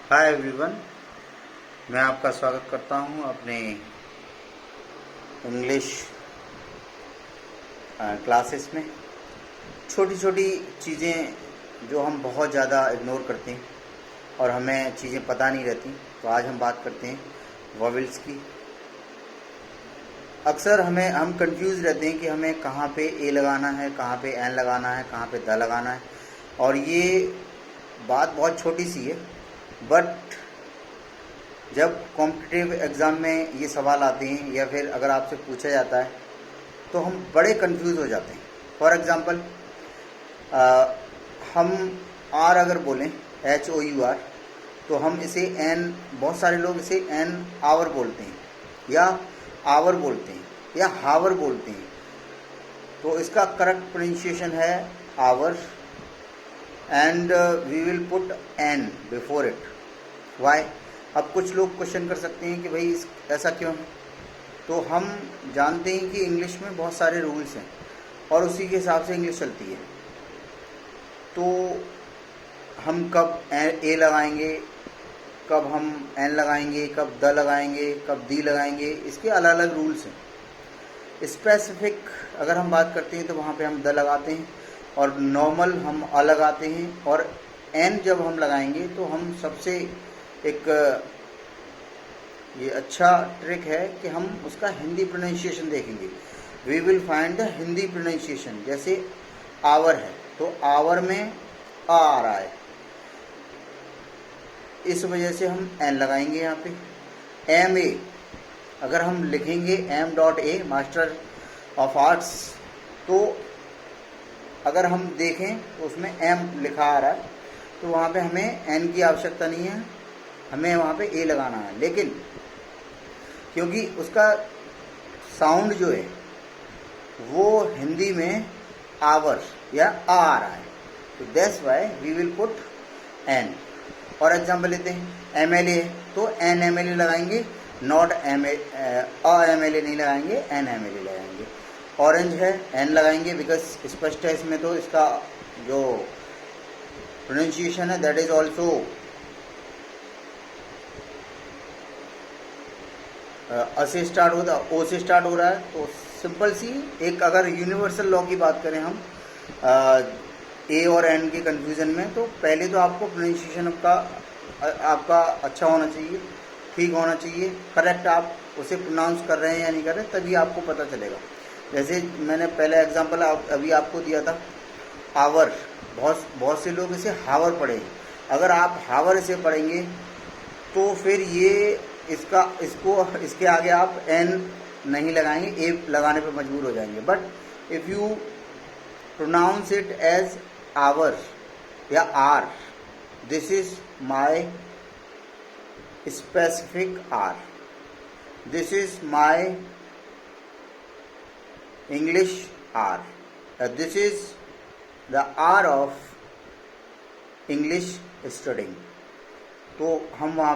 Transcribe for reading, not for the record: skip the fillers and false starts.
Hi everyone, मैं आपका स्वागत करता हूं अपने इंग्लिश क्लासेस में। छोटी छोटी चीज़ें जो हम बहुत ज़्यादा इग्नोर करते हैं और हमें चीज़ें पता नहीं रहती, तो आज हम बात करते हैं वॉवेल्स की। अक्सर हम कंफ्यूज रहते हैं कि हमें कहाँ पे ए लगाना है, कहाँ पे एन लगाना है, कहाँ पे द लगाना है। और ये बात बहुत छोटी सी है, बट जब कॉम्पिटिटिव एग्ज़ाम में ये सवाल आते हैं या फिर अगर आपसे पूछा जाता है तो हम बड़े कंफ्यूज हो जाते हैं। फॉर एग्ज़ाम्पल, हम आर अगर बोलें, HOUR, तो हम इसे एन, बहुत सारे लोग इसे एन आवर बोलते हैं या आवर बोलते हैं या हावर बोलते हैं। तो इसका करेक्ट प्रोनाउंसिएशन है hour, and we will put an before it. Why? अब कुछ लोग क्वेश्चन कर सकते हैं कि भाई ऐसा क्यों है। तो हम जानते हैं कि इंग्लिश में बहुत सारे रूल्स हैं और उसी के हिसाब से इंग्लिश चलती है। तो हम कब ए लगाएंगे, कब हम एन लगाएंगे, कब द लगाएंगे, कब दी लगाएंगे, इसके अलग अलग रूल्स हैं। स्पेसिफिक अगर हम बात करते हैं तो वहाँ पे हम द लगाते हैं, और नॉर्मल हम अ लगाते हैं। और एन जब हम लगाएंगे तो हम सबसे एक ये अच्छा ट्रिक है कि हम उसका हिंदी प्रोनाउंसिएशन देखेंगे। We will find the Hindi pronunciation. जैसे आवर है तो आवर में आ रहा है, इस वजह से हम एन लगाएंगे यहाँ पे। एम ए अगर हम लिखेंगे M.A मास्टर ऑफ आर्ट्स, तो अगर हम देखें तो उसमें एम लिखा आ रहा है, तो वहाँ पे हमें एन की आवश्यकता नहीं है, हमें वहाँ पे ए लगाना है। लेकिन क्योंकि उसका साउंड जो है वो हिंदी में आवर या आ रहा है, तो that's why we will put an. और एग्जाम्पल लेते हैं, MLA तो NMLA लगाएंगे, नॉट MLA नहीं लगाएंगे, NMLA लगाएंगे। ऑरेंज है एन लगाएंगे बिकॉज स्पष्ट है इसमें, तो इसका जो प्रोनाउंसिएशन है दैट इज ऑल्सो अ से स्टार्ट होता, ओ से स्टार्ट हो रहा है। तो सिंपल सी एक, अगर यूनिवर्सल लॉ की बात करें हम ए और एन के कन्फ्यूज़न में, तो पहले तो आपको प्रोनाउंसिएशन आपका अच्छा होना चाहिए, ठीक होना चाहिए, करेक्ट आप उसे प्रोनाउंस कर रहे हैं या नहीं कर रहे, तभी आपको पता चलेगा। जैसे मैंने पहले एग्जांपल अभी आपको दिया था आवर, बहुत से लोग इसे हावर पढ़े। अगर आप हावर इसे पढ़ेंगे तो फिर ये इसके आगे आप एन नहीं लगाएंगे, ए लगाने पर मजबूर हो जाएंगे। But if you pronounce it as hour या are, this is my specific are, this is my English are, this is the are of English studying, तो हम वहाँ